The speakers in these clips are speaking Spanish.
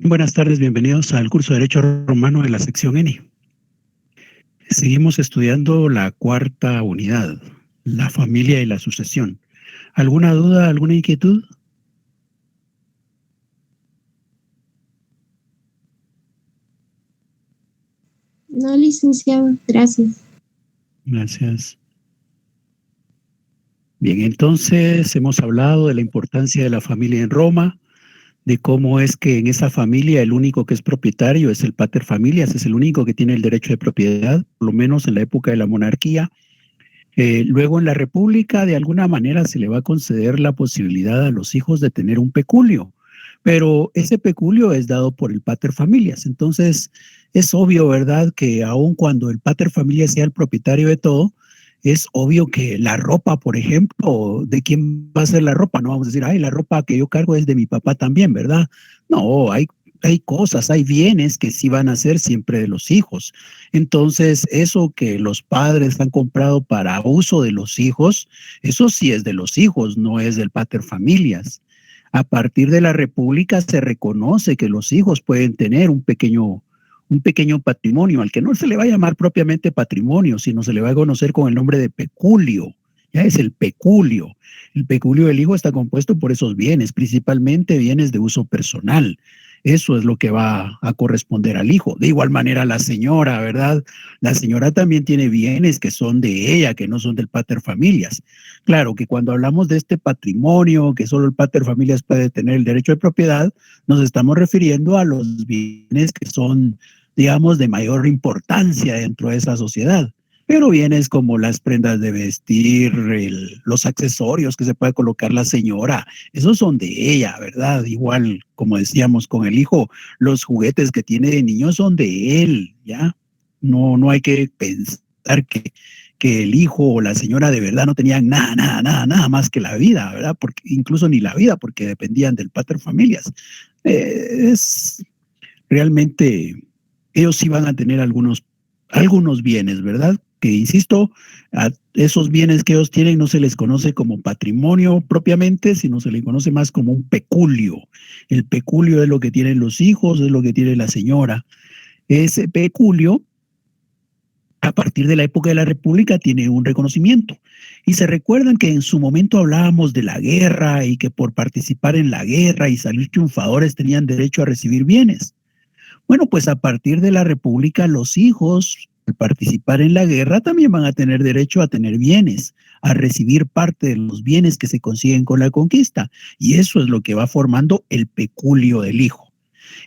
Buenas tardes, bienvenidos al curso de Derecho Romano de la sección N. Seguimos estudiando la cuarta unidad, la familia y la sucesión. ¿Alguna duda, alguna inquietud? No, licenciado, gracias. Gracias. Bien, entonces hemos hablado de la importancia de la familia en Roma, de cómo es que en esa familia el único que es propietario es el pater familias, es el único que tiene el derecho de propiedad, por lo menos en la época de la monarquía. Luego en la república de alguna manera se le va a conceder la posibilidad a los hijos de tener un peculio, pero ese peculio es dado por el pater familias. Entonces es obvio, ¿verdad?, que aun cuando el pater familias sea el propietario de todo, es obvio que la ropa, por ejemplo, ¿de quién va a ser la ropa? No vamos a decir, ay, la ropa que yo cargo es de mi papá también, ¿verdad? No, hay cosas, hay bienes que sí van a ser siempre de los hijos. Entonces, eso que los padres han comprado para uso de los hijos, eso sí es de los hijos, no es del pater familias. A partir de la República se reconoce que los hijos pueden tener un pequeño patrimonio, al que no se le va a llamar propiamente patrimonio, sino se le va a conocer con el nombre de peculio. Ya es el peculio. El peculio del hijo está compuesto por esos bienes, principalmente bienes de uso personal. Eso es lo que va a corresponder al hijo. De igual manera la señora, ¿verdad? La señora también tiene bienes que son de ella, que no son del pater familias. Claro que cuando hablamos de este patrimonio, que solo el pater familias puede tener el derecho de propiedad, nos estamos refiriendo a los bienes que son, digamos, de mayor importancia dentro de esa sociedad. Pero bienes como las prendas de vestir, los accesorios que se puede colocar la señora, esos son de ella, ¿verdad? Igual, como decíamos con el hijo, los juguetes que tiene de niño son de él, ¿ya? No hay que pensar que el hijo o la señora de verdad no tenían nada más que la vida, ¿verdad? Porque incluso ni la vida, porque dependían del pater familias. Es realmente, ellos sí van a tener algunos bienes, ¿verdad? Que insisto, a esos bienes que ellos tienen no se les conoce como patrimonio propiamente, sino se les conoce más como un peculio. El peculio es lo que tienen los hijos, es lo que tiene la señora. Ese peculio, a partir de la época de la República, tiene un reconocimiento. Y se recuerdan que en su momento hablábamos de la guerra y que por participar en la guerra y salir triunfadores tenían derecho a recibir bienes. Bueno, pues a partir de la República, los hijos, al participar en la guerra, también van a tener derecho a tener bienes, a recibir parte de los bienes que se consiguen con la conquista. Y eso es lo que va formando el peculio del hijo.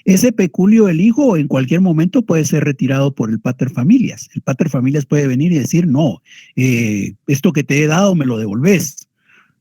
Ese peculio del hijo en cualquier momento puede ser retirado por el pater familias. El pater familias puede venir y decir, no, esto que te he dado me lo devolves.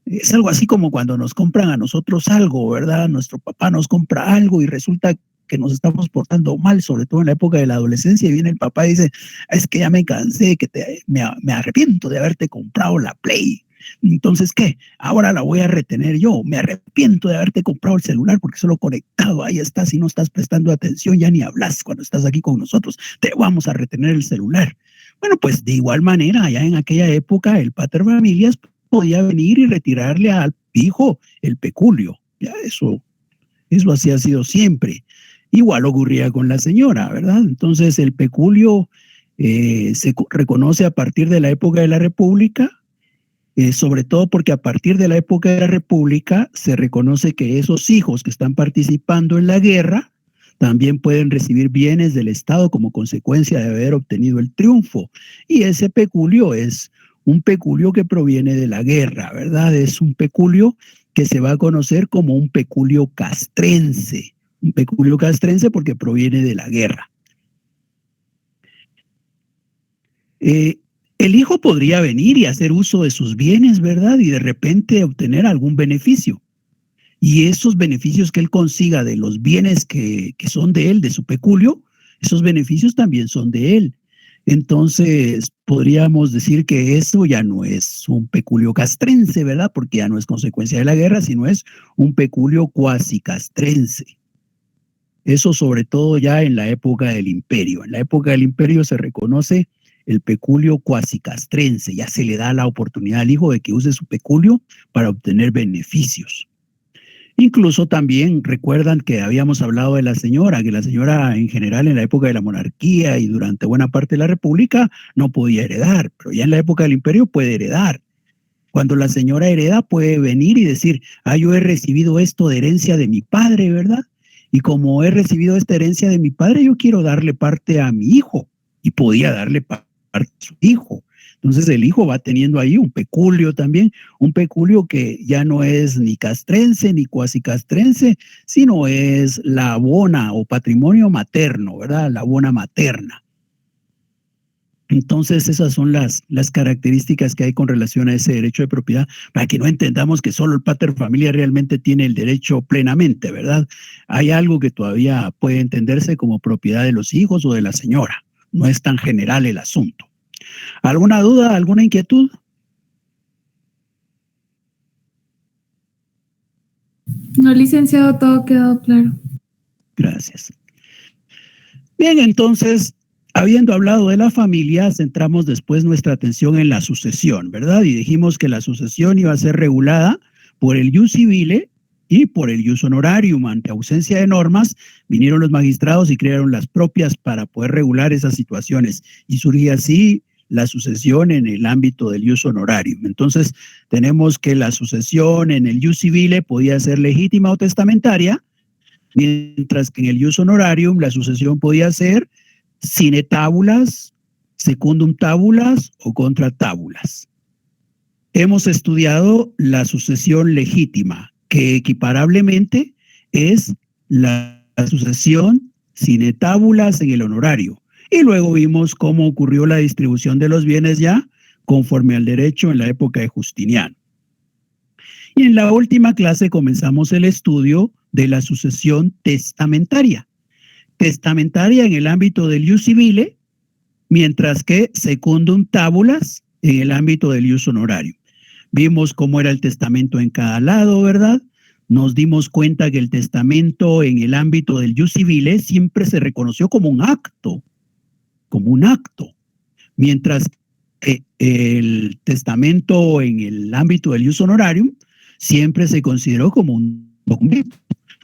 Es algo así como cuando nos compran a nosotros algo, ¿verdad? Nuestro papá nos compra algo y resulta que nos estamos portando mal, sobre todo en la época de la adolescencia, y viene el papá y dice, es que ya me cansé, me arrepiento de haberte comprado la Play. Entonces, ¿qué? Ahora la voy a retener yo. Me arrepiento de haberte comprado el celular porque solo conectado, ahí estás y no estás prestando atención, ya ni hablas cuando estás aquí con nosotros. Te vamos a retener el celular. Bueno, pues de igual manera, allá en aquella época, el pater familias podía venir y retirarle al hijo el peculio. Ya eso así ha sido siempre. Igual ocurría con la señora, ¿verdad? Entonces el peculio se reconoce a partir de la época de la República, sobre todo porque a partir de la época de la República se reconoce que esos hijos que están participando en la guerra también pueden recibir bienes del Estado como consecuencia de haber obtenido el triunfo. Y ese peculio es un peculio que proviene de la guerra, ¿verdad? Es un peculio que se va a conocer como un peculio castrense. Un peculio castrense porque proviene de la guerra. El hijo podría venir y hacer uso de sus bienes, ¿verdad? Y de repente obtener algún beneficio. Y esos beneficios que él consiga de los bienes que son de él, de su peculio, esos beneficios también son de él. Entonces, podríamos decir que eso ya no es un peculio castrense, ¿verdad? Porque ya no es consecuencia de la guerra, sino es un peculio cuasi castrense. Eso sobre todo ya en la época del imperio. En la época del imperio se reconoce el peculio cuasi castrense. Ya se le da la oportunidad al hijo de que use su peculio para obtener beneficios. Incluso también recuerdan que habíamos hablado de la señora, que la señora en general en la época de la monarquía y durante buena parte de la república no podía heredar, pero ya en la época del imperio puede heredar. Cuando la señora hereda puede venir y decir, yo he recibido esto de herencia de mi padre, ¿verdad? Y como he recibido esta herencia de mi padre, yo quiero darle parte a mi hijo. Y podía darle parte a su hijo. Entonces el hijo va teniendo ahí un peculio también, un peculio que ya no es ni castrense ni cuasi castrense, sino es la bona o patrimonio materno, ¿verdad? La bona materna. Entonces esas son las características que hay con relación a ese derecho de propiedad, para que no entendamos que solo el pater familia realmente tiene el derecho plenamente, ¿verdad? Hay algo que todavía puede entenderse como propiedad de los hijos o de la señora. No es tan general el asunto. ¿Alguna duda, alguna inquietud? No, licenciado, todo quedó claro. Gracias. Bien, entonces, habiendo hablado de la familia, centramos después nuestra atención en la sucesión, ¿verdad? Y dijimos que la sucesión iba a ser regulada por el ius civile y por el ius honorarium. Ante ausencia de normas, vinieron los magistrados y crearon las propias para poder regular esas situaciones. Y surgía así la sucesión en el ámbito del ius honorarium. Entonces, tenemos que la sucesión en el ius civile podía ser legítima o testamentaria, mientras que en el ius honorarium la sucesión podía ser sine tabulas, secundum tabulas o contra tabulas. Hemos estudiado la sucesión legítima, que equiparablemente es la sucesión sine tabulas en el honorario. Y luego vimos cómo ocurrió la distribución de los bienes ya conforme al derecho en la época de Justiniano. Y en la última clase comenzamos el estudio de la sucesión testamentaria. Testamentaria en el ámbito del ius civile, mientras que secundum tabulas en el ámbito del ius honorarium. Vimos cómo era el testamento en cada lado, ¿verdad? Nos dimos cuenta que el testamento en el ámbito del ius civile siempre se reconoció como un acto, mientras que el testamento en el ámbito del ius honorarium siempre se consideró como un documento.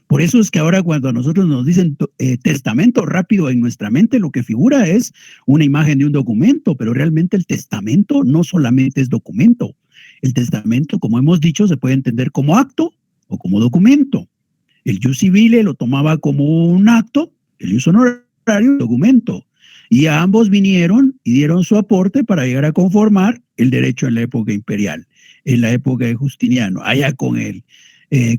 Por eso es que ahora cuando a nosotros nos dicen testamento rápido en nuestra mente, lo que figura es una imagen de un documento, pero realmente el testamento no solamente es documento. El testamento, como hemos dicho, se puede entender como acto o como documento. El ius civile lo tomaba como un acto, el ius honorario, documento. Y a ambos vinieron y dieron su aporte para llegar a conformar el derecho en la época imperial, en la época de Justiniano, allá con el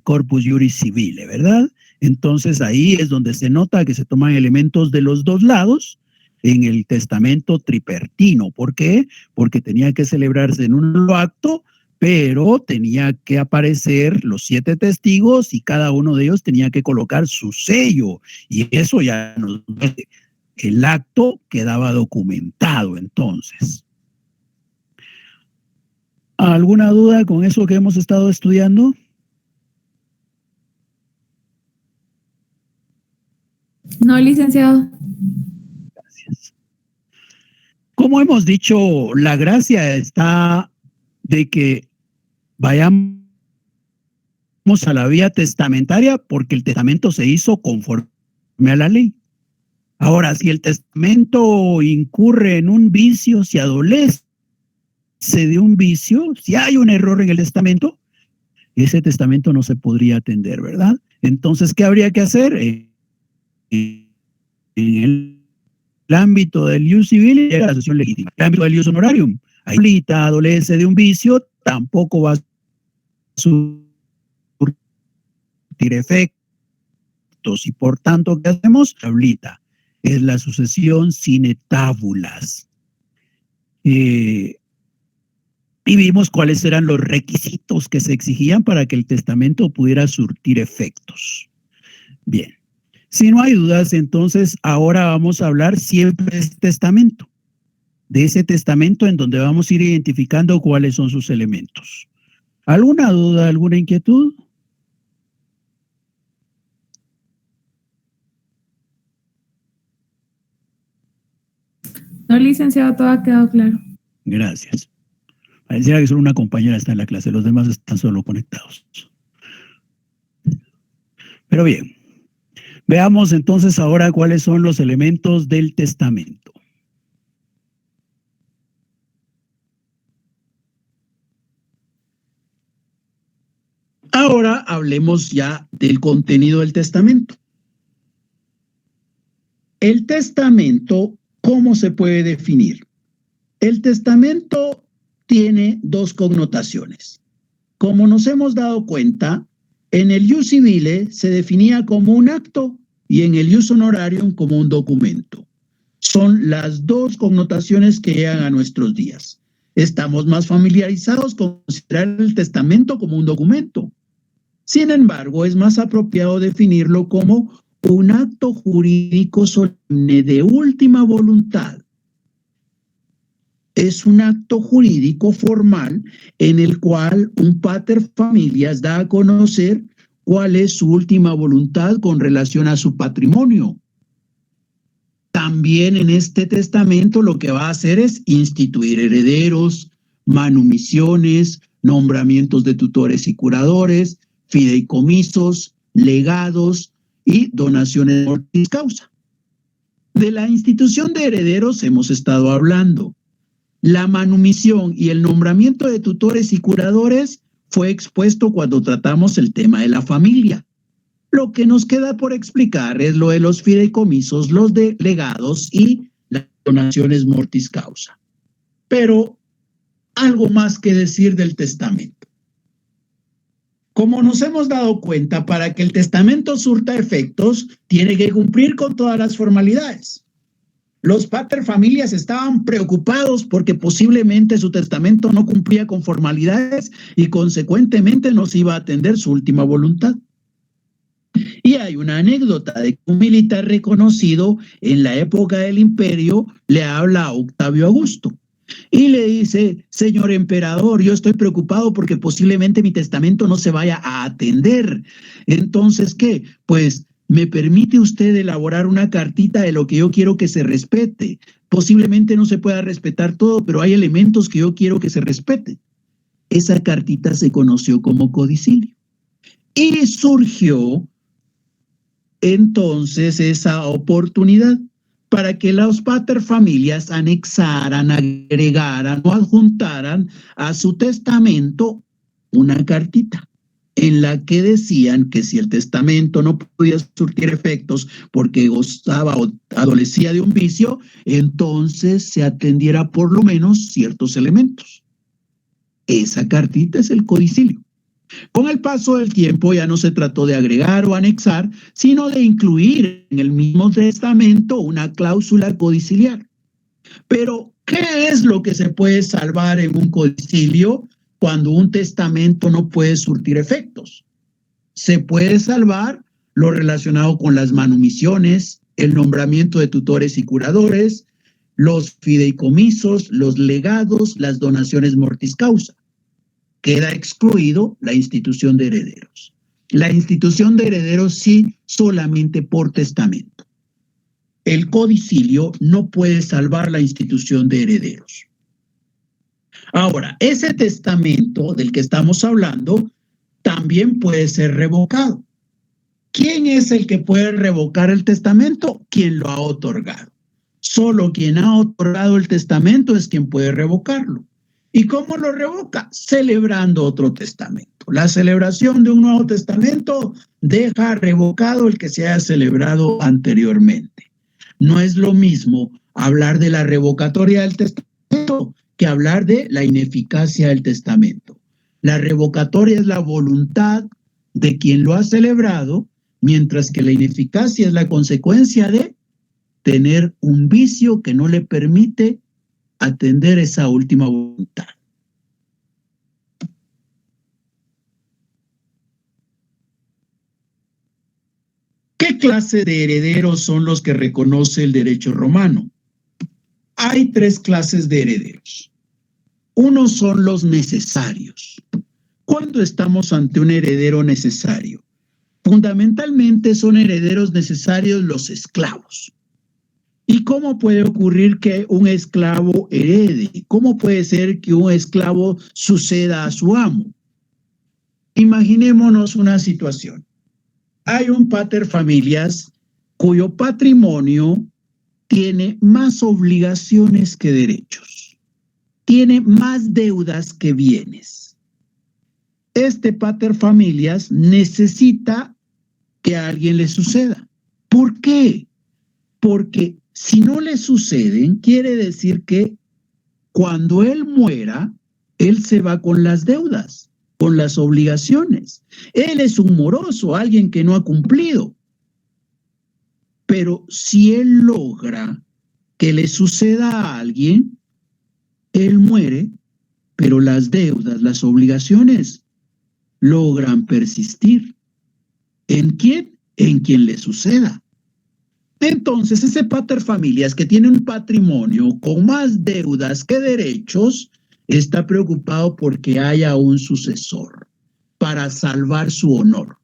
corpus juris civile, ¿verdad? Entonces ahí es donde se nota que se toman elementos de los dos lados en el testamento tripertino. ¿Por qué? Porque tenía que celebrarse en un acto, pero tenía que aparecer los 7 testigos y cada uno de ellos tenía que colocar su sello. Y eso ya nos dice, el acto quedaba documentado entonces. ¿Alguna duda con eso que hemos estado estudiando? No, licenciado. Gracias. Como hemos dicho, la gracia está de que vayamos a la vía testamentaria porque el testamento se hizo conforme a la ley. Ahora, si el testamento incurre en un vicio, si adolece de un vicio, si hay un error en el testamento, ese testamento no se podría atender, ¿verdad? Entonces, ¿qué habría que hacer? En el ámbito del ius civil llega la sucesión legítima. En el ámbito del ius honorarium, ahí adolece de un vicio, tampoco va a surtir efectos y por tanto, ¿qué hacemos? Tablita. Es la sucesión sine tabulas. Y vimos cuáles eran los requisitos que se exigían para que el testamento pudiera surtir efectos. Bien. Si no hay dudas, entonces ahora vamos a hablar siempre de ese testamento en donde vamos a ir identificando cuáles son sus elementos. ¿Alguna duda, alguna inquietud? No, licenciado, todo ha quedado claro. Gracias. Pareciera que solo una compañera está en la clase, los demás están solo conectados. Pero bien, veamos entonces ahora cuáles son los elementos del testamento. Ahora hablemos ya del contenido del testamento. El testamento, ¿cómo se puede definir? El testamento tiene dos connotaciones. Como nos hemos dado cuenta, en el ius civile se definía como un acto y en el ius honorarium como un documento. Son las dos connotaciones que llegan a nuestros días. Estamos más familiarizados con considerar el testamento como un documento. Sin embargo, es más apropiado definirlo como un acto jurídico solemne de última voluntad. Es un acto jurídico formal en el cual un pater familias da a conocer cuál es su última voluntad con relación a su patrimonio. También en este testamento lo que va a hacer es instituir herederos, manumisiones, nombramientos de tutores y curadores, fideicomisos, legados y donaciones mortis causa. De la institución de herederos hemos estado hablando. La manumisión y el nombramiento de tutores y curadores fue expuesto cuando tratamos el tema de la familia. Lo que nos queda por explicar es lo de los fideicomisos, los legados y las donaciones mortis causa. Pero algo más que decir del testamento. Como nos hemos dado cuenta, para que el testamento surta efectos, tiene que cumplir con todas las formalidades. Los paterfamilias estaban preocupados porque posiblemente su testamento no cumplía con formalidades y consecuentemente no se iba a atender su última voluntad. Y hay una anécdota de que un militar reconocido en la época del imperio le habla a Octavio Augusto y le dice: señor emperador, yo estoy preocupado porque posiblemente mi testamento no se vaya a atender. Entonces, ¿qué? Pues ¿me permite usted elaborar una cartita de lo que yo quiero que se respete? Posiblemente no se pueda respetar todo, pero hay elementos que yo quiero que se respeten. Esa cartita se conoció como codicilio. Y surgió entonces esa oportunidad para que los paterfamilias anexaran, agregaran o adjuntaran a su testamento una cartita en la que decían que si el testamento no podía surtir efectos porque gozaba o adolecía de un vicio, entonces se atendiera por lo menos ciertos elementos. Esa cartita es el codicilio. Con el paso del tiempo ya no se trató de agregar o anexar, sino de incluir en el mismo testamento una cláusula codiciliar. Pero, ¿qué es lo que se puede salvar en un codicilio cuando un testamento no puede surtir efectos? Se puede salvar lo relacionado con las manumisiones, el nombramiento de tutores y curadores, los fideicomisos, los legados, las donaciones mortis causa. Queda excluido la institución de herederos. La institución de herederos sí, solamente por testamento. El codicilio no puede salvar la institución de herederos. Ahora, ese testamento del que estamos hablando también puede ser revocado. ¿Quién es el que puede revocar el testamento? Quien lo ha otorgado. Solo quien ha otorgado el testamento es quien puede revocarlo. ¿Y cómo lo revoca? Celebrando otro testamento. La celebración de un nuevo testamento deja revocado el que se haya celebrado anteriormente. No es lo mismo hablar de la revocatoria del testamento que hablar de la ineficacia del testamento. La revocatoria es la voluntad de quien lo ha celebrado, mientras que la ineficacia es la consecuencia de tener un vicio que no le permite atender esa última voluntad. ¿Qué clase de herederos son los que reconoce el derecho romano? Hay tres clases de herederos. Uno son los necesarios. ¿Cuándo estamos ante un heredero necesario? Fundamentalmente son herederos necesarios los esclavos. ¿Y cómo puede ocurrir que un esclavo herede? ¿Cómo puede ser que un esclavo suceda a su amo? Imaginémonos una situación. Hay un paterfamilias cuyo patrimonio tiene más obligaciones que derechos, tiene más deudas que bienes. Este paterfamilias necesita que a alguien le suceda. ¿Por qué? Porque si no le suceden, quiere decir que cuando él muera, él se va con las deudas, con las obligaciones. Él es un moroso, alguien que no ha cumplido. Pero si él logra que le suceda a alguien, él muere, pero las deudas, las obligaciones logran persistir. ¿En quién? En quien le suceda. Entonces, ese paterfamilias que tiene un patrimonio con más deudas que derechos, está preocupado porque haya un sucesor para salvar su honor.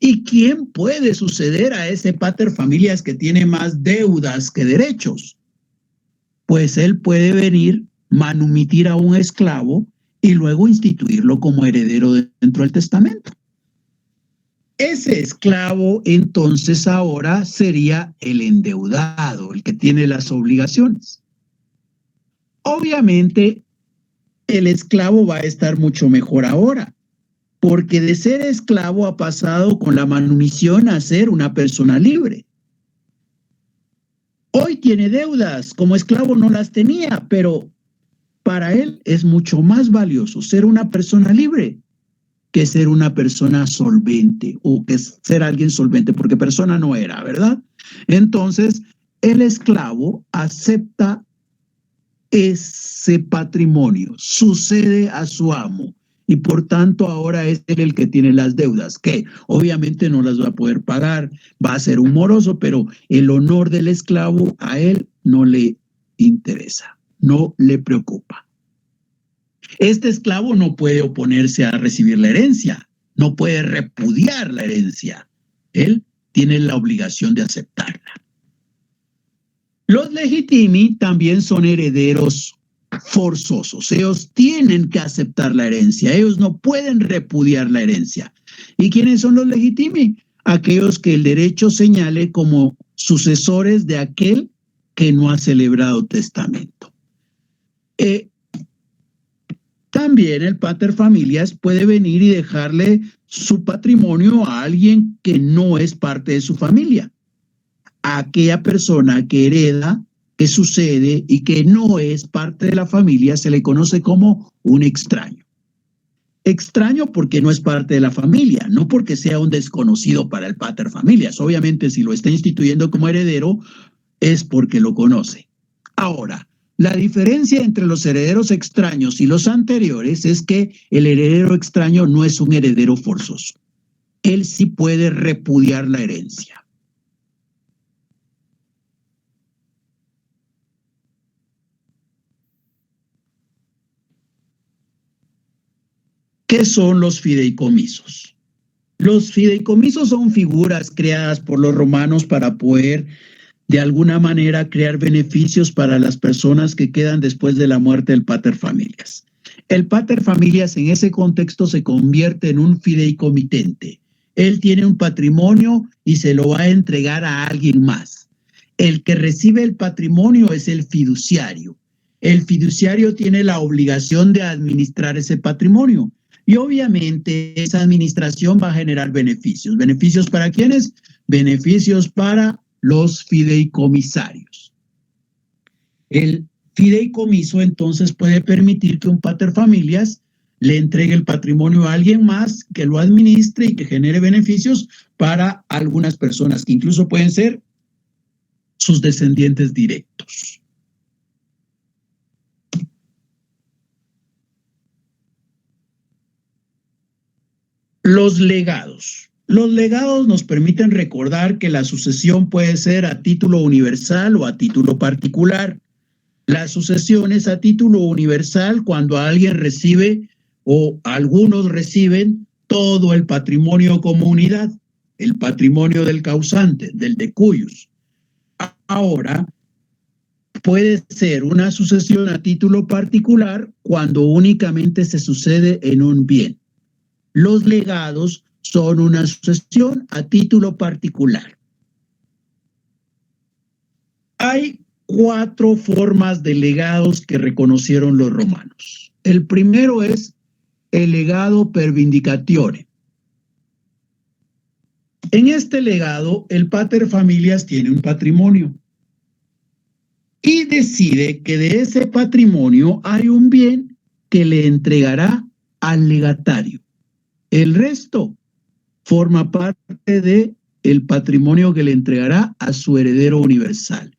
¿Y quién puede suceder a ese paterfamilias que tiene más deudas que derechos? Pues él puede venir, manumitir a un esclavo y luego instituirlo como heredero dentro del testamento. Ese esclavo entonces ahora sería el endeudado, el que tiene las obligaciones. Obviamente, el esclavo va a estar mucho mejor ahora, porque de ser esclavo ha pasado con la manumisión a ser una persona libre. Hoy tiene deudas, como esclavo no las tenía, pero para él es mucho más valioso ser una persona libre que ser una persona solvente o que ser alguien solvente, porque persona no era, ¿verdad? Entonces, el esclavo acepta ese patrimonio, sucede a su amo y por tanto ahora es él el que tiene las deudas, que obviamente no las va a poder pagar, va a ser un moroso, pero el honor del esclavo a él no le interesa, no le preocupa. Este esclavo no puede oponerse a recibir la herencia, no puede repudiar la herencia. Él tiene la obligación de aceptarla. Los legitimi también son herederos forzosos. Ellos tienen que aceptar la herencia. Ellos no pueden repudiar la herencia. ¿Y quiénes son los legitimi? Aquellos que el derecho señale como sucesores de aquel que no ha celebrado testamento. También el paterfamilias puede venir y dejarle su patrimonio a alguien que no es parte de su familia. A aquella persona que hereda, que sucede y que no es parte de la familia se le conoce como un extraño. Extraño porque no es parte de la familia, no porque sea un desconocido para el paterfamilias. Obviamente, si lo está instituyendo como heredero, es porque lo conoce. Ahora, la diferencia entre los herederos extraños y los anteriores es que el heredero extraño no es un heredero forzoso. Él sí puede repudiar la herencia. ¿Qué son los fideicomisos? Los fideicomisos son figuras creadas por los romanos para poder de alguna manera crear beneficios para las personas que quedan después de la muerte del paterfamilias. El paterfamilias en ese contexto se convierte en un fideicomitente. Él tiene un patrimonio y se lo va a entregar a alguien más. El que recibe el patrimonio es el fiduciario. El fiduciario tiene la obligación de administrar ese patrimonio. Y obviamente esa administración va a generar beneficios. ¿Beneficios para quiénes? Beneficios para los fideicomisarios. El fideicomiso entonces puede permitir que un paterfamilias le entregue el patrimonio a alguien más que lo administre y que genere beneficios para algunas personas, que incluso pueden ser sus descendientes directos. Los legados. Los legados nos permiten recordar que la sucesión puede ser a título universal o a título particular. La sucesión es a título universal cuando alguien recibe o algunos reciben todo el patrimonio como unidad, el patrimonio del causante, del decuius. Ahora, puede ser una sucesión a título particular cuando únicamente se sucede en un bien. Los legados son una sucesión a título particular. Hay 4 formas de legados que reconocieron los romanos. El primero es el legado per vindicatione. En este legado, el pater familias tiene un patrimonio y decide que de ese patrimonio hay un bien que le entregará al legatario. El resto forma parte del patrimonio que le entregará a su heredero universal.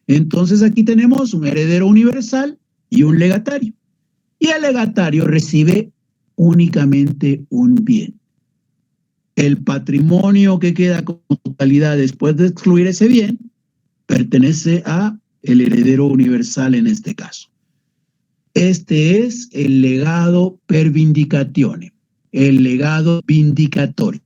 Entonces aquí tenemos un heredero universal y un legatario. Y el legatario recibe únicamente un bien. El patrimonio que queda con totalidad después de excluir ese bien pertenece a el heredero universal en este caso. Este es el legado per vindicatione, el legado vindicatorio.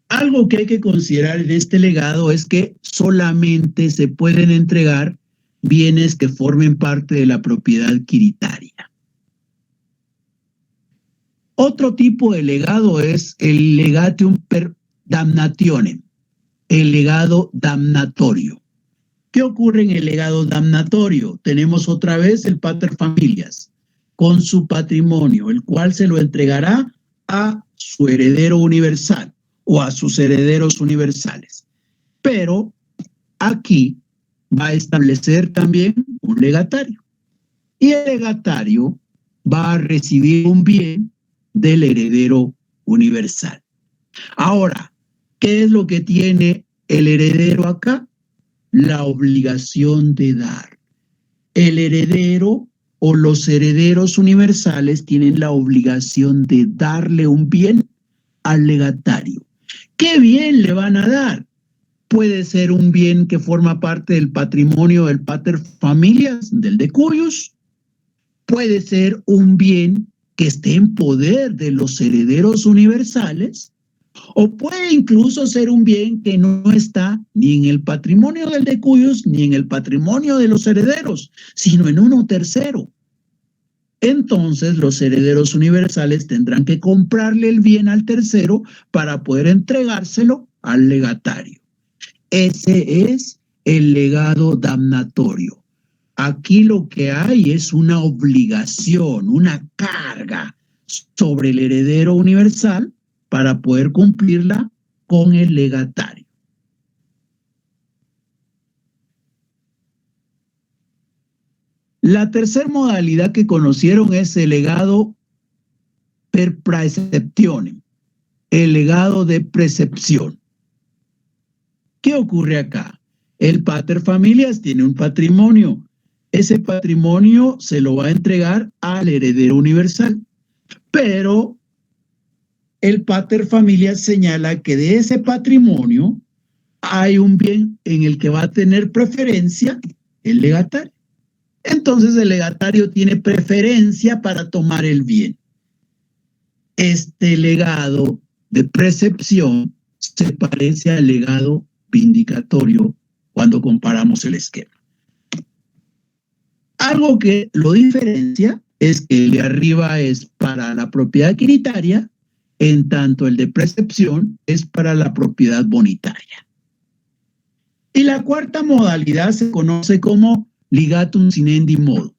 Algo que hay que considerar en este legado es que solamente se pueden entregar bienes que formen parte de la propiedad quiritaria. Otro tipo de legado es el legatium per damnatione, el legado damnatorio. ¿Qué ocurre en el legado damnatorio? Tenemos otra vez el pater familias con su patrimonio, el cual se lo entregará a su heredero universal o a sus herederos universales. Pero aquí va a establecer también un legatario. Y el legatario va a recibir un bien del heredero universal. Ahora, ¿qué es lo que tiene el heredero acá? La obligación de dar. El heredero o los herederos universales tienen la obligación de darle un bien al legatario. ¿Qué bien le van a dar? Puede ser un bien que forma parte del patrimonio del pater familias, del decurius. Puede ser un bien que esté en poder de los herederos universales, o puede incluso ser un bien que no está ni en el patrimonio del decurius ni en el patrimonio de los herederos, sino en uno tercero. Entonces los herederos universales tendrán que comprarle el bien al tercero para poder entregárselo al legatario. Ese es el legado damnatorio. Aquí lo que hay es una obligación, una carga sobre el heredero universal para poder cumplirla con el legatario. La tercera modalidad que conocieron es el legado per praeceptione, el legado de precepción. ¿Qué ocurre acá? El pater familias tiene un patrimonio. Ese patrimonio se lo va a entregar al heredero universal, pero el pater familias señala que de ese patrimonio hay un bien en el que va a tener preferencia el legatario. Entonces el legatario tiene preferencia para tomar el bien. Este legado de precepción se parece al legado vindicatorio cuando comparamos el esquema. Algo que lo diferencia es que el de arriba es para la propiedad quiritaria, en tanto el de precepción es para la propiedad bonitaria. Y la cuarta modalidad se conoce como ligatum sinendi modo,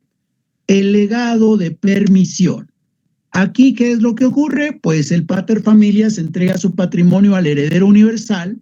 el legado de permisión. Aquí, ¿qué es lo que ocurre? Pues el pater familias entrega su patrimonio al heredero universal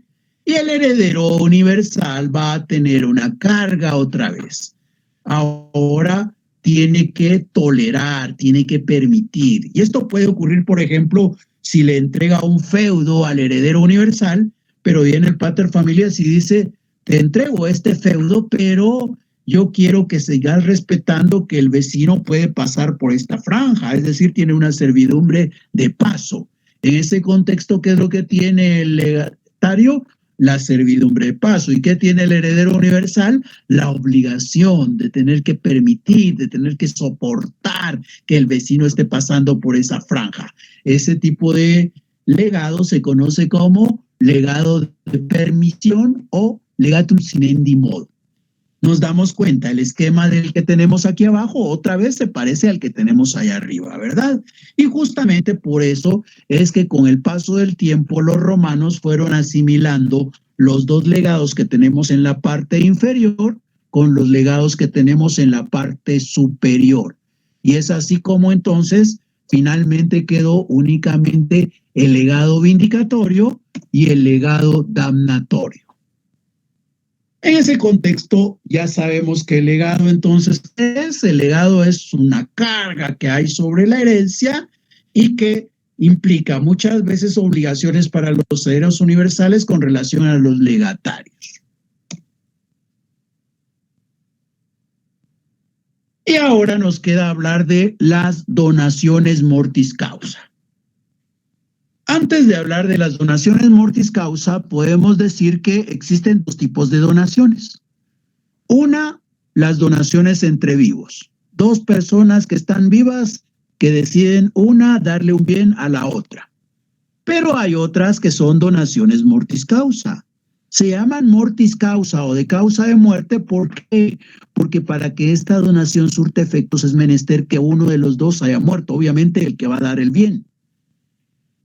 y el heredero universal va a tener una carga otra vez. Ahora tiene que tolerar, tiene que permitir. Y esto puede ocurrir, por ejemplo, si le entrega un feudo al heredero universal, pero viene el pater familias y dice, te entrego este feudo, pero yo quiero que sigas respetando que el vecino puede pasar por esta franja, es decir, tiene una servidumbre de paso. En ese contexto, ¿qué es lo que tiene el legatario? La servidumbre de paso. ¿Y qué tiene el heredero universal? La obligación de tener que permitir, de tener que soportar que el vecino esté pasando por esa franja. Ese tipo de legado se conoce como legado de permisión o legatum sinendi modo. nos damos cuenta, el esquema del que tenemos aquí abajo otra vez se parece al que tenemos allá arriba, ¿verdad? Y justamente por eso es que con el paso del tiempo los romanos fueron asimilando los dos legados que tenemos en la parte inferior con los legados que tenemos en la parte superior. Y es así como entonces finalmente quedó únicamente el legado vindicatorio y el legado damnatorio. En ese contexto ya sabemos que el legado entonces es, el legado es una carga que hay sobre la herencia y que implica muchas veces obligaciones para los herederos universales con relación a los legatarios. Y ahora nos queda hablar de las donaciones mortis causa. Antes de hablar de las donaciones mortis causa, podemos decir que existen dos tipos de donaciones. Una, las donaciones entre vivos. Dos personas que están vivas que deciden una darle un bien a la otra. Pero hay otras que son donaciones mortis causa. Se llaman mortis causa o de causa de muerte porque para que esta donación surte efectos es menester que uno de los dos haya muerto, obviamente el que va a dar el bien.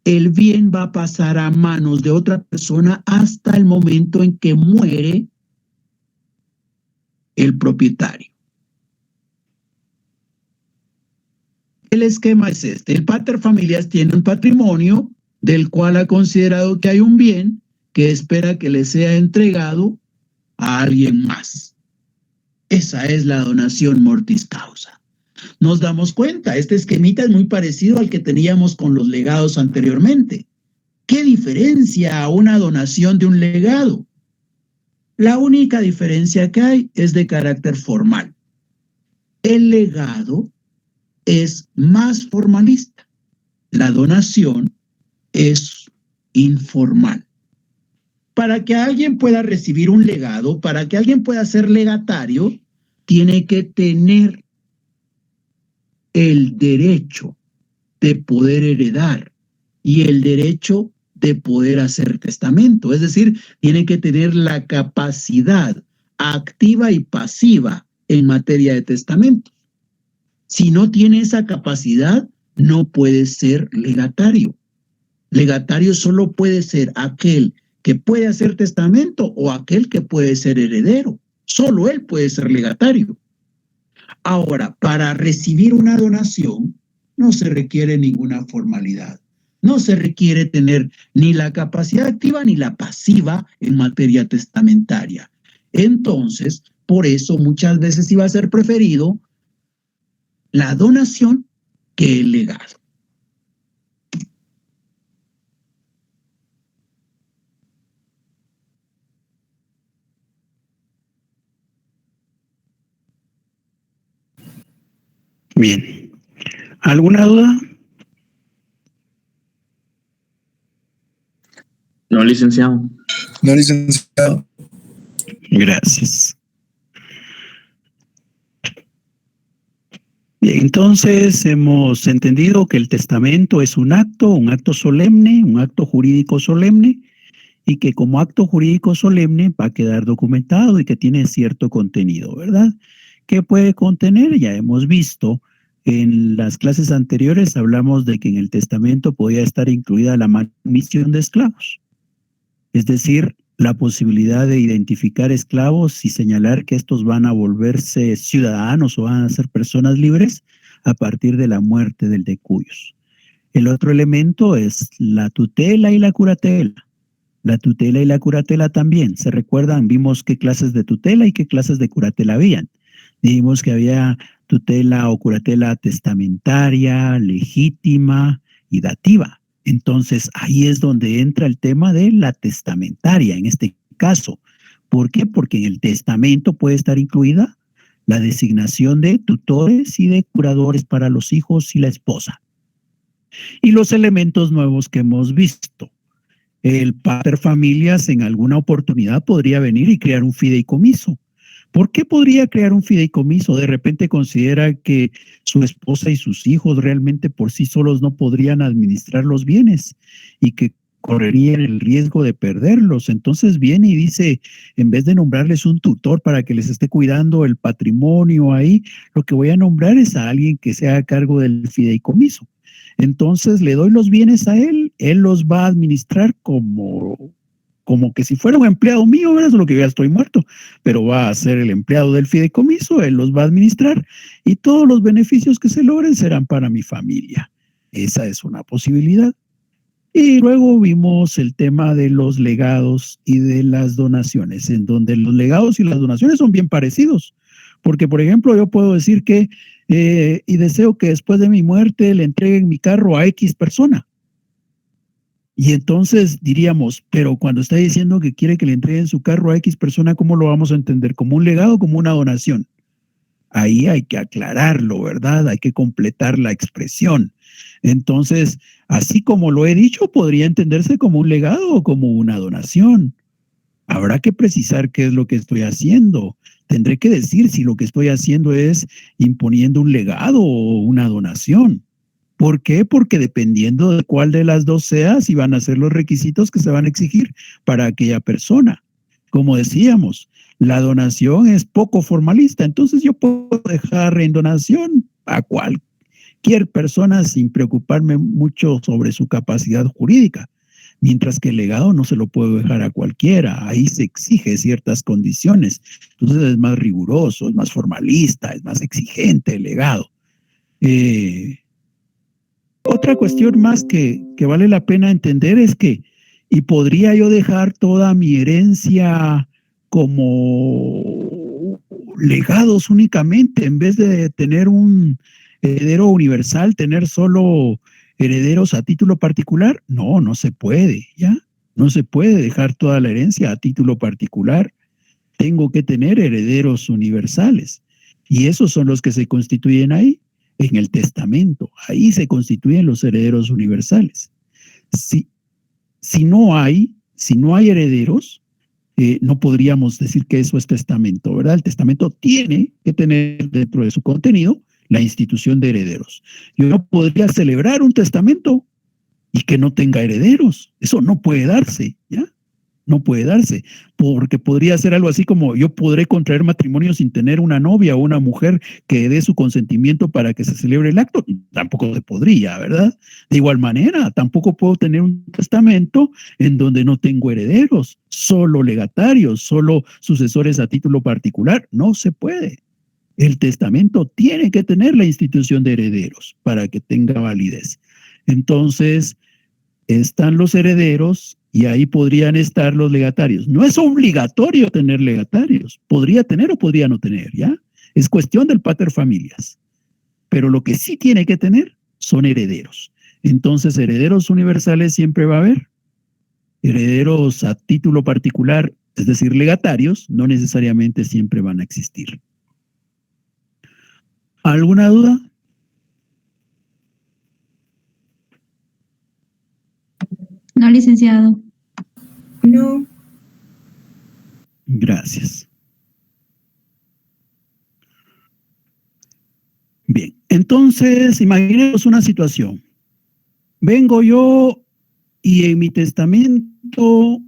El bien va a pasar a manos de otra persona hasta el momento en que muere el propietario. El esquema es este. El pater familias tiene un patrimonio del cual ha considerado que hay un bien que espera que le sea entregado a alguien más. Esa es la donación mortis causa. Nos damos cuenta, este esquemita es muy parecido al que teníamos con los legados anteriormente. ¿Qué diferencia a una donación de un legado? La única diferencia que hay es de carácter formal. El legado es más formalista. La donación es informal. Para que alguien pueda recibir un legado, para que alguien pueda ser legatario, tiene que tener el derecho de poder heredar y el derecho de poder hacer testamento. Es decir, tiene que tener la capacidad activa y pasiva en materia de testamento. Si no tiene esa capacidad, no puede ser legatario. Legatario solo puede ser aquel que puede hacer testamento o aquel que puede ser heredero. Solo él puede ser legatario. Ahora, para recibir una donación no se requiere ninguna formalidad. No se requiere tener ni la capacidad activa ni la pasiva en materia testamentaria. Entonces, por eso muchas veces iba a ser preferido la donación que el legado. Bien. ¿Alguna duda? No, licenciado. No, licenciado. Gracias. Bien, entonces hemos entendido que el testamento es un acto solemne, un acto jurídico solemne, y que como acto jurídico solemne va a quedar documentado y que tiene cierto contenido, ¿verdad? ¿Qué puede contener? Ya hemos visto en las clases anteriores, hablamos de que en el testamento podía estar incluida la manutención de esclavos, es decir, la posibilidad de identificar esclavos y señalar que estos van a volverse ciudadanos o van a ser personas libres a partir de la muerte del de cuyos. El otro elemento es la tutela y la curatela. La tutela y la curatela también. ¿Se recuerdan? Vimos qué clases de tutela y qué clases de curatela habían. Dijimos que había tutela o curatela testamentaria, legítima y dativa. Entonces, ahí es donde entra el tema de la testamentaria, en este caso. ¿Por qué? Porque en el testamento puede estar incluida la designación de tutores y de curadores para los hijos y la esposa. Y los elementos nuevos que hemos visto. El pater familias en alguna oportunidad podría venir y crear un fideicomiso. ¿Por qué podría crear un fideicomiso? De repente considera que su esposa y sus hijos realmente por sí solos no podrían administrar los bienes y que correrían el riesgo de perderlos. Entonces viene y dice, en vez de nombrarles un tutor para que les esté cuidando el patrimonio ahí, lo que voy a nombrar es a alguien que se haga cargo del fideicomiso. Entonces le doy los bienes a él los va a administrar como que si fuera un empleado mío, ¿verdad? Solo que ya estoy muerto, pero va a ser el empleado del fideicomiso, él los va a administrar y todos los beneficios que se logren serán para mi familia. Esa es una posibilidad. Y luego vimos el tema de los legados y de las donaciones, en donde los legados y las donaciones son bien parecidos. Porque, por ejemplo, yo puedo decir que y deseo que después de mi muerte le entreguen mi carro a X persona. Y entonces diríamos, pero cuando está diciendo que quiere que le entreguen su carro a X persona, ¿cómo lo vamos a entender? ¿Como un legado o como una donación? Ahí hay que aclararlo, ¿verdad? Hay que completar la expresión. Entonces, así como lo he dicho, podría entenderse como un legado o como una donación. Habrá que precisar qué es lo que estoy haciendo. Tendré que decir si lo que estoy haciendo es imponiendo un legado o una donación. ¿Por qué? Porque dependiendo de cuál de las dos sea, si van a ser los requisitos que se van a exigir para aquella persona. Como decíamos, la donación es poco formalista, entonces yo puedo dejar en donación a cualquier persona sin preocuparme mucho sobre su capacidad jurídica, mientras que el legado no se lo puedo dejar a cualquiera, ahí se exige ciertas condiciones, entonces es más riguroso, es más formalista, es más exigente el legado. Otra cuestión más que vale la pena entender es que, ¿y podría yo dejar toda mi herencia como legados únicamente, en vez de tener un heredero universal, tener solo herederos a título particular? No, no se puede, ¿ya? No se puede dejar toda la herencia a título particular. Tengo que tener herederos universales. Y esos son los que se constituyen ahí, en el testamento. Ahí se constituyen los herederos universales. Si no hay herederos, no podríamos decir que eso es testamento, ¿verdad? El testamento tiene que tener dentro de su contenido la institución de herederos. Yo no podría celebrar un testamento y que no tenga herederos. Eso no puede darse, ¿ya? No puede darse, porque podría ser algo así como yo podré contraer matrimonio sin tener una novia o una mujer que dé su consentimiento para que se celebre el acto. Tampoco se podría, ¿verdad? De igual manera, tampoco puedo tener un testamento en donde no tengo herederos, solo legatarios, solo sucesores a título particular. No se puede. El testamento tiene que tener la institución de herederos para que tenga validez. Entonces, están los herederos y ahí podrían estar los legatarios. No es obligatorio tener legatarios. Podría tener o podría no tener, ¿ya? Es cuestión del pater familias. Pero lo que sí tiene que tener son herederos. Entonces, herederos universales siempre va a haber. Herederos a título particular, es decir, legatarios, no necesariamente siempre van a existir. ¿Alguna duda? No, licenciado. No. Gracias. Bien, entonces imaginemos una situación. Vengo yo y en mi testamento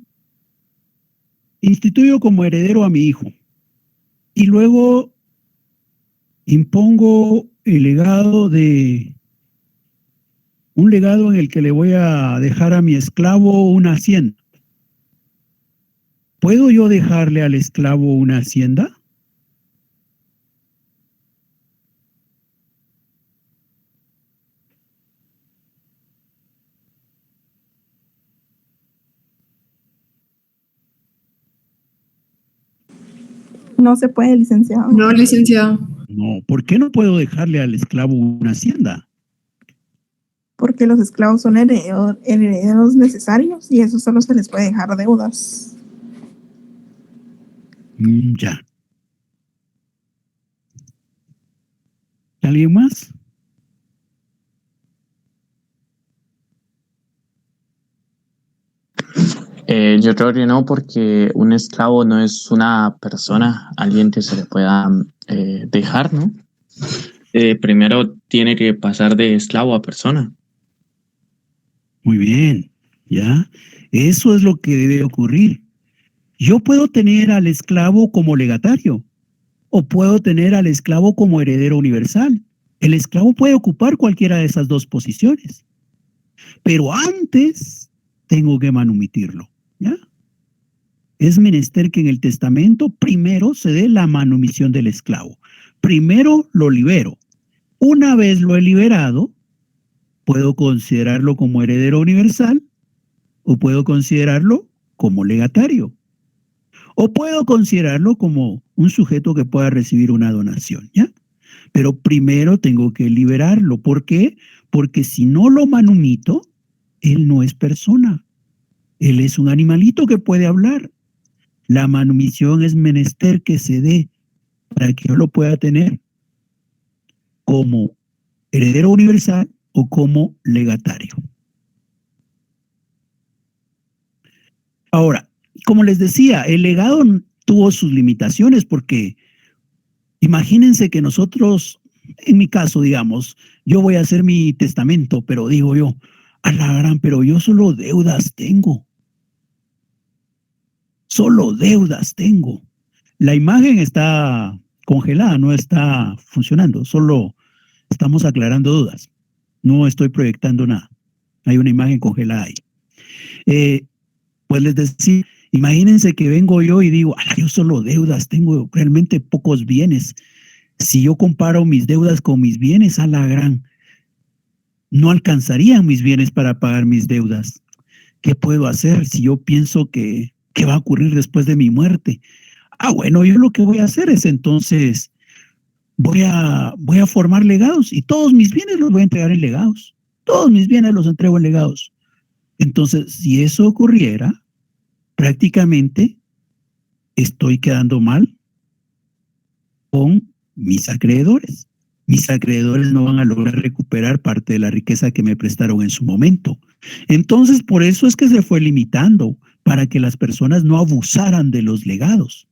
instituyo como heredero a mi hijo y luego impongo el legado un legado en el que le voy a dejar a mi esclavo una hacienda. ¿Puedo yo dejarle al esclavo una hacienda? No se puede, licenciado. No, licenciado. No, ¿por qué no puedo dejarle al esclavo una hacienda? Porque los esclavos son herederos necesarios y eso solo se les puede dejar deudas. Ya. ¿Alguien más? Yo creo que no, porque un esclavo no es una persona, alguien que se le pueda dejar, ¿no? Primero tiene que pasar de esclavo a persona. Muy bien. ¿Ya? Eso es lo que debe ocurrir. Yo puedo tener al esclavo como legatario o puedo tener al esclavo como heredero universal. El esclavo puede ocupar cualquiera de esas dos posiciones, pero antes tengo que manumitirlo, ¿ya? Es menester que en el testamento primero se dé la manumisión del esclavo. Primero lo libero. Una vez lo he liberado, puedo considerarlo como heredero universal o puedo considerarlo como legatario o puedo considerarlo como un sujeto que pueda recibir una donación, ¿ya? Pero primero tengo que liberarlo. ¿Por qué? Porque si no lo manumito, él no es persona. Él es un animalito que puede hablar. La manumisión es menester que se dé para que yo lo pueda tener como heredero universal o como legatario. Ahora, como les decía, el legado tuvo sus limitaciones porque imagínense que nosotros, en mi caso, digamos, yo voy a hacer mi testamento, pero digo yo, a la gran, pero yo solo deudas tengo. Solo deudas tengo. La imagen está congelada, no está funcionando, solo estamos aclarando dudas. No estoy proyectando nada. Hay una imagen congelada ahí. Pues les decía, imagínense que vengo yo y digo, yo solo deudas, tengo realmente pocos bienes. Si yo comparo mis deudas con mis bienes, a la gran, no alcanzarían mis bienes para pagar mis deudas. ¿Qué puedo hacer si yo pienso que va a ocurrir después de mi muerte? Bueno, yo lo que voy a hacer es entonces voy a formar legados y todos mis bienes los voy a entregar en legados. Todos mis bienes los entrego en legados. Entonces, si eso ocurriera, prácticamente estoy quedando mal con mis acreedores. Mis acreedores no van a lograr recuperar parte de la riqueza que me prestaron en su momento. Entonces, por eso es que se fue limitando, para que las personas no abusaran de los legados.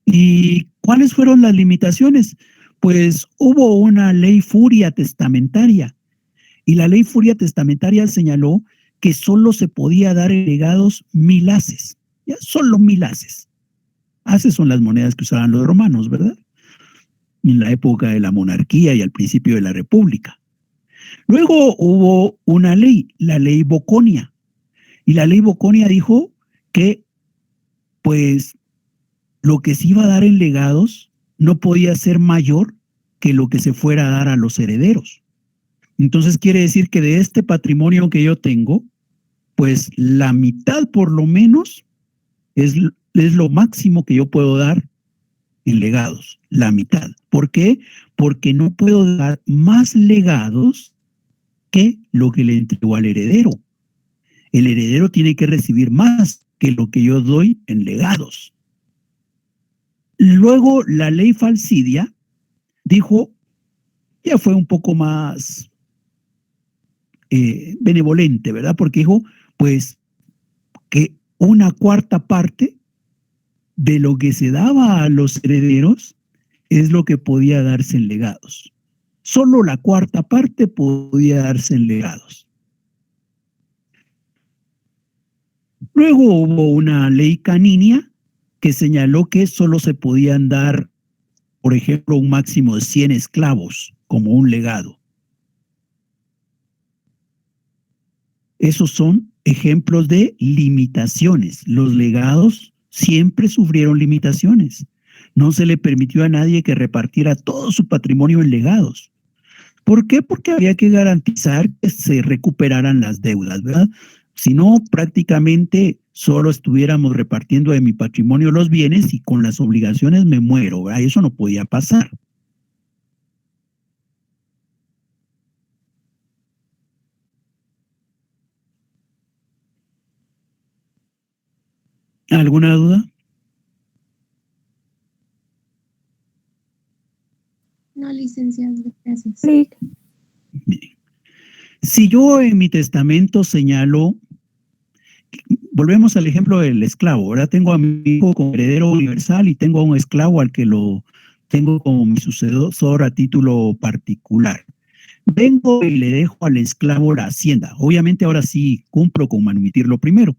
¿Y cuáles fueron las limitaciones? Pues hubo una ley furia testamentaria, y la ley furia testamentaria señaló que solo se podía dar en legados 1000 haces, ya solo 1000 haces. Haces son las monedas que usaban los romanos, ¿verdad? En la época de la monarquía y al principio de la república. Luego hubo una ley, la ley Boconia, y la ley Boconia dijo que pues lo que se iba a dar en legados no podía ser mayor que lo que se fuera a dar a los herederos. Entonces quiere decir que de este patrimonio que yo tengo, pues la mitad por lo menos es lo máximo que yo puedo dar en legados, la mitad. ¿Por qué? Porque no puedo dar más legados que lo que le entregó al heredero. El heredero tiene que recibir más que lo que yo doy en legados. Luego la ley Falcidia dijo, ya fue un poco más benevolente, ¿verdad? Porque dijo, pues, que una cuarta parte de lo que se daba a los herederos es lo que podía darse en legados. Solo la cuarta parte podía darse en legados. Luego hubo una ley caninia que señaló que solo se podían dar, por ejemplo, un máximo de 100 esclavos como un legado. Esos son ejemplos de limitaciones. Los legados siempre sufrieron limitaciones. No se le permitió a nadie que repartiera todo su patrimonio en legados. ¿Por qué? Porque había que garantizar que se recuperaran las deudas, ¿verdad? Si no, prácticamente solo estuviéramos repartiendo de mi patrimonio los bienes y con las obligaciones me muero, ¿verdad? Eso no podía pasar. ¿Alguna duda? No, licenciado, gracias. Bien. Si yo en mi testamento señalo, volvemos al ejemplo del esclavo, ¿verdad? Tengo a mi hijo como heredero universal y tengo a un esclavo al que lo tengo como mi sucesor a título particular. Vengo y le dejo al esclavo la hacienda. Obviamente ahora sí cumplo con manumitirlo primero.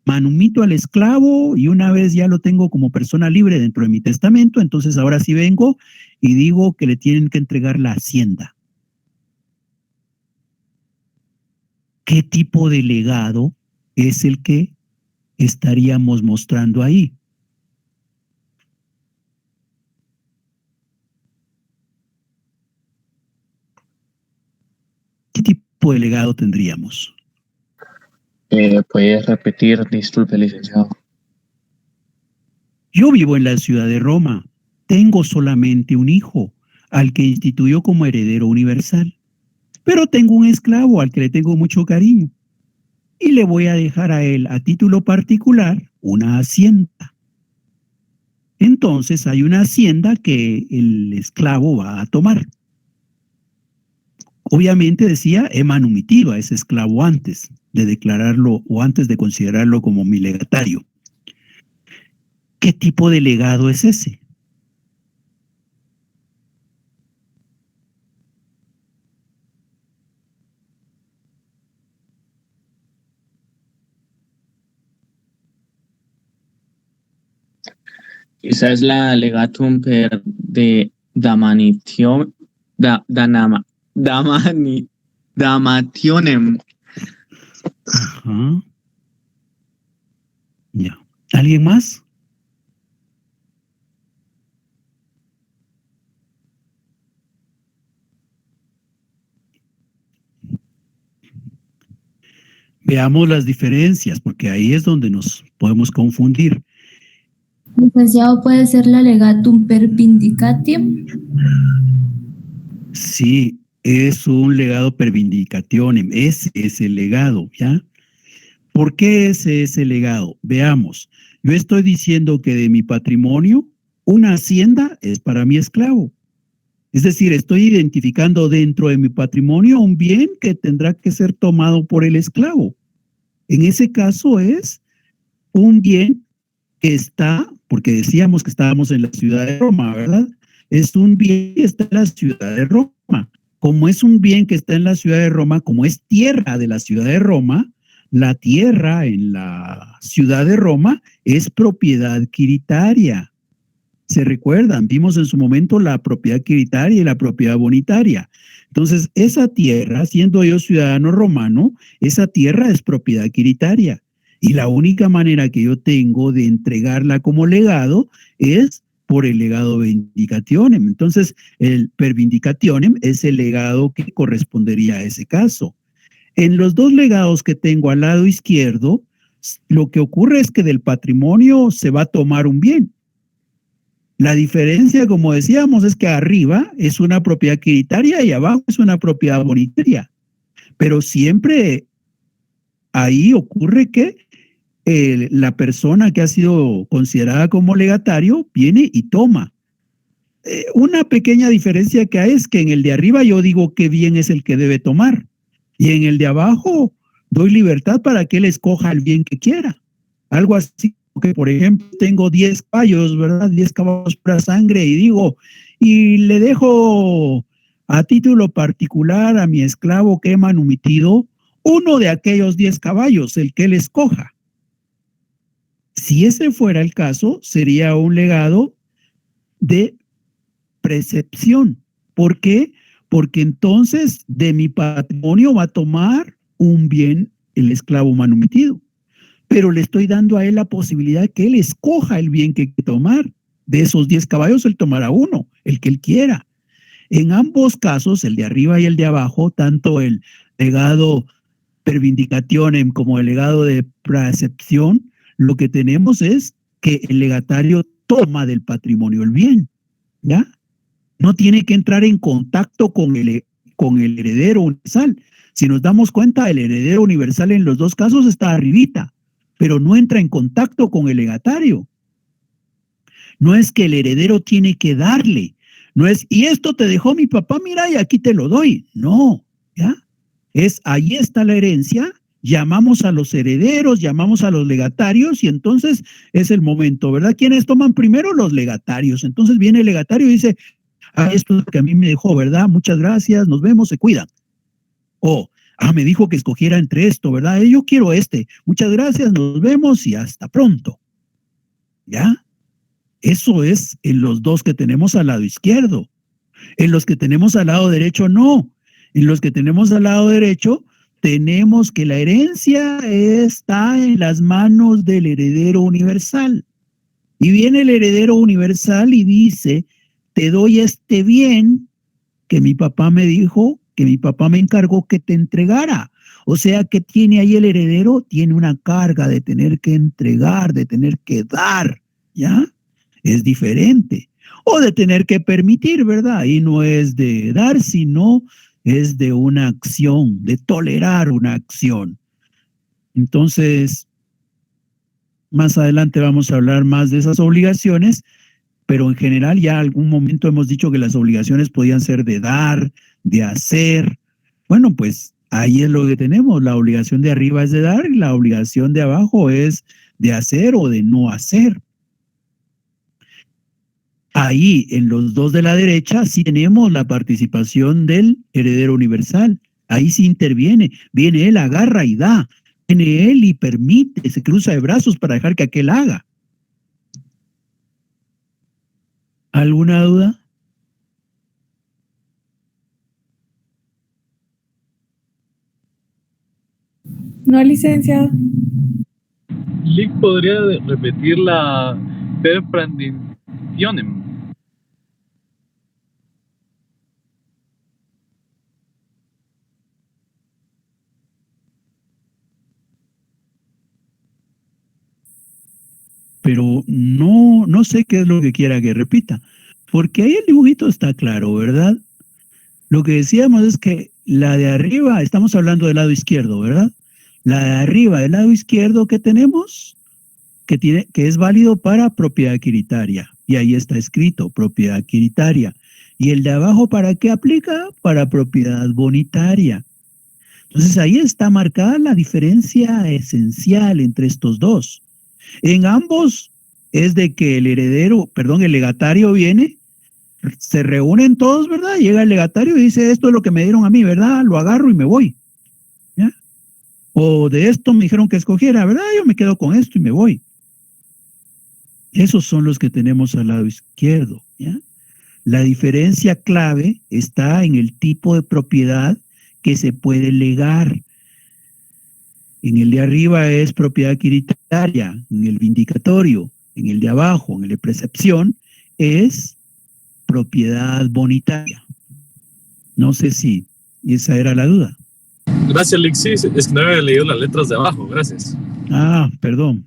Manumito al esclavo y una vez ya lo tengo como persona libre dentro de mi testamento, entonces ahora sí vengo y digo que le tienen que entregar la hacienda. ¿Qué tipo de legado es el que estaríamos mostrando ahí? ¿Qué tipo de legado tendríamos? ¿Puedes repetir? Disculpe, licenciado. Yo vivo en la ciudad de Roma. Tengo solamente un hijo, al que instituyó como heredero universal. Pero tengo un esclavo al que le tengo mucho cariño. Y le voy a dejar a él, a título particular, una hacienda. Entonces hay una hacienda que el esclavo va a tomar. Obviamente decía, he manumitido a ese esclavo antes de declararlo o antes de considerarlo como mi legatario. ¿Qué tipo de legado es ese? Quizás es la legatum per de damationem. Ajá. Ya. ¿Alguien más? Veamos las diferencias, porque ahí es donde nos podemos confundir. Licenciado, ¿puede ser la legatum per vindicatium? Sí, es un legado per vindicationem. Ese es el legado, ¿ya? ¿Por qué ese es el legado? Veamos. Yo estoy diciendo que de mi patrimonio, una hacienda es para mi esclavo. Es decir, estoy identificando dentro de mi patrimonio un bien que tendrá que ser tomado por el esclavo. En ese caso es un bien que está, porque decíamos que estábamos en la ciudad de Roma, ¿verdad? Es un bien que está en la ciudad de Roma. Como es un bien que está en la ciudad de Roma, como es tierra de la ciudad de Roma, la tierra en la ciudad de Roma es propiedad quiritaria. ¿Se recuerdan? Vimos en su momento la propiedad quiritaria y la propiedad bonitaria. Entonces, esa tierra, siendo yo ciudadano romano, esa tierra es propiedad quiritaria. Y la única manera que yo tengo de entregarla como legado es por el legado vindicationem. Entonces, el per vindicationem es el legado que correspondería a ese caso. En los dos legados que tengo al lado izquierdo, lo que ocurre es que del patrimonio se va a tomar un bien. La diferencia, como decíamos, es que arriba es una propiedad quiritaria y abajo es una propiedad bonitaria. Pero siempre ahí ocurre que la persona que ha sido considerada como legatario viene y toma. Una pequeña diferencia que hay es que en el de arriba yo digo qué bien es el que debe tomar. Y en el de abajo doy libertad para que él escoja el bien que quiera. Algo así que, por ejemplo, tengo 10 caballos, ¿verdad? 10 caballos para sangre y digo, y le dejo a título particular a mi esclavo que he manumitido uno de aquellos 10 caballos, el que él escoja. Si ese fuera el caso, sería un legado de precepción. ¿Por qué? Porque entonces de mi patrimonio va a tomar un bien el esclavo manumitido. Pero le estoy dando a él la posibilidad que él escoja el bien que hay que tomar. De esos 10 caballos, él tomará uno, el que él quiera. En ambos casos, el de arriba y el de abajo, tanto el legado per vindicationem como el legado de precepción, lo que tenemos es que el legatario toma del patrimonio el bien, ¿ya? No tiene que entrar en contacto con el heredero universal. Si nos damos cuenta, el heredero universal en los dos casos está arribita, pero no entra en contacto con el legatario. No es que el heredero tiene que darle, no es, y esto te dejó mi papá, mira, y aquí te lo doy. No, ¿ya? Es, ahí está la herencia, llamamos a los herederos, llamamos a los legatarios, y entonces es el momento, ¿verdad? ¿Quiénes toman primero? Los legatarios. Entonces viene el legatario y dice, esto es lo que a mí me dejó, ¿verdad? Muchas gracias, nos vemos, se cuidan. O, me dijo que escogiera entre esto, ¿verdad? Yo quiero este. Muchas gracias, nos vemos y hasta pronto. ¿Ya? Eso es en los dos que tenemos al lado izquierdo. En los que tenemos al lado derecho, no. En los que tenemos al lado derecho, tenemos que la herencia está en las manos del heredero universal. Y viene el heredero universal y dice, te doy este bien que mi papá me dijo, que mi papá me encargó que te entregara. O sea, que tiene ahí el heredero, tiene una carga de tener que entregar, de tener que dar, ¿ya? Es diferente. O de tener que permitir, ¿verdad? Y no es de dar, sino es de una acción, de tolerar una acción. Entonces, más adelante vamos a hablar más de esas obligaciones, pero en general ya algún momento hemos dicho que las obligaciones podían ser de dar, de hacer. Bueno, pues ahí es lo que tenemos. La obligación de arriba es de dar y la obligación de abajo es de hacer o de no hacer. Ahí, en los dos de la derecha, sí tenemos la participación del heredero universal. Ahí sí interviene. Viene él, agarra y da. Viene él y permite, se cruza de brazos para dejar que aquel haga. ¿Alguna duda? No, licenciado. Lick podría repetir la perpranditionem. Pero no sé qué es lo que quiera que repita, porque ahí el dibujito está claro, ¿verdad? Lo que decíamos es que la de arriba, estamos hablando del lado izquierdo, ¿verdad? La de arriba del lado izquierdo que tenemos, que es válido para propiedad adquiritaria, y ahí está escrito, propiedad adquiritaria. Y el de abajo, ¿para qué aplica? Para propiedad bonitaria. Entonces ahí está marcada la diferencia esencial entre estos dos. En ambos es de que el legatario viene, se reúnen todos, ¿verdad? Llega el legatario y dice, esto es lo que me dieron a mí, ¿verdad? Lo agarro y me voy. ¿Ya? O de esto me dijeron que escogiera, ¿verdad? Yo me quedo con esto y me voy. Esos son los que tenemos al lado izquierdo, ¿ya? La diferencia clave está en el tipo de propiedad que se puede legar. En el de arriba es propiedad adquiritaria, en el vindicatorio. En el de abajo, en el de precepción, es propiedad bonitaria. No sé si esa era la duda. Gracias, Lick. Sí, es que no había leído las letras de abajo. Gracias. Perdón.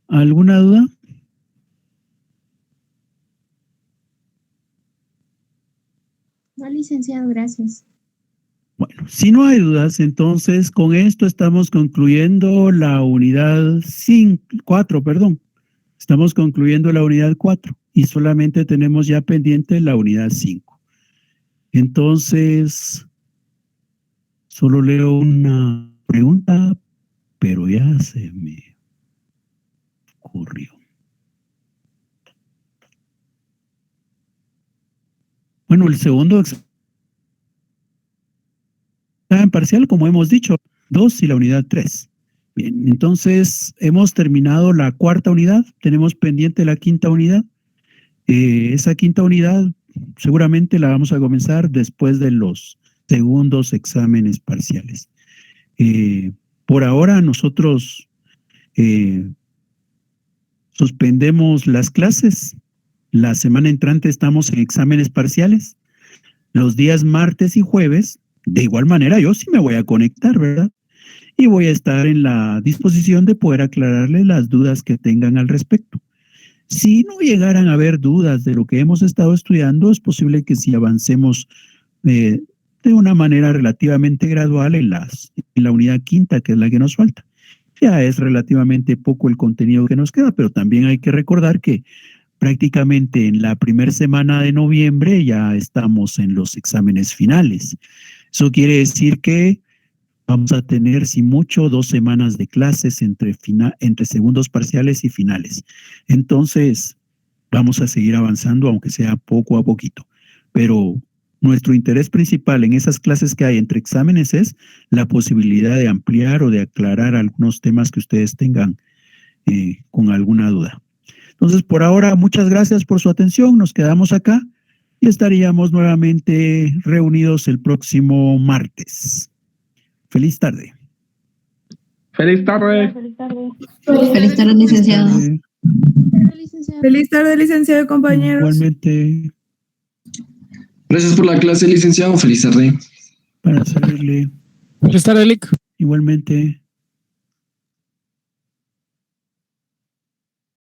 ¿Alguna duda? No, licenciado, gracias. Bueno, si no hay dudas, entonces con esto estamos concluyendo la unidad 4, perdón. Estamos concluyendo la unidad 4 y solamente tenemos ya pendiente la unidad 5. Entonces, solo leo una pregunta, pero ya se me ocurrió. Bueno, el segundo examen parcial, como hemos dicho, 2 y la unidad 3. Bien, entonces hemos terminado la cuarta unidad, tenemos pendiente la quinta unidad. Esa quinta unidad seguramente la vamos a comenzar después de los segundos exámenes parciales. Por ahora nosotros suspendemos las clases. La semana entrante estamos en exámenes parciales. Los días martes y jueves, de igual manera, yo sí me voy a conectar, ¿verdad? Y voy a estar en la disposición de poder aclararles las dudas que tengan al respecto. Si no llegaran a haber dudas de lo que hemos estado estudiando, es posible que si avancemos de una manera relativamente gradual en la unidad quinta, que es la que nos falta. Ya es relativamente poco el contenido que nos queda, pero también hay que recordar que prácticamente en la primera semana de noviembre ya estamos en los exámenes finales. Eso quiere decir que vamos a tener, si mucho, 2 semanas de clases entre segundos parciales y finales. Entonces, vamos a seguir avanzando, aunque sea poco a poquito. Pero nuestro interés principal en esas clases que hay entre exámenes es la posibilidad de ampliar o de aclarar algunos temas que ustedes tengan con alguna duda. Entonces, por ahora, muchas gracias por su atención. Nos quedamos acá y estaríamos nuevamente reunidos el próximo martes. Feliz tarde. Feliz tarde. Feliz tarde, licenciado. Feliz tarde, licenciado y compañeros. Igualmente, Gracias por la clase, licenciado. Feliz tarde. para servirle. Feliz tarde, Lick. Igualmente.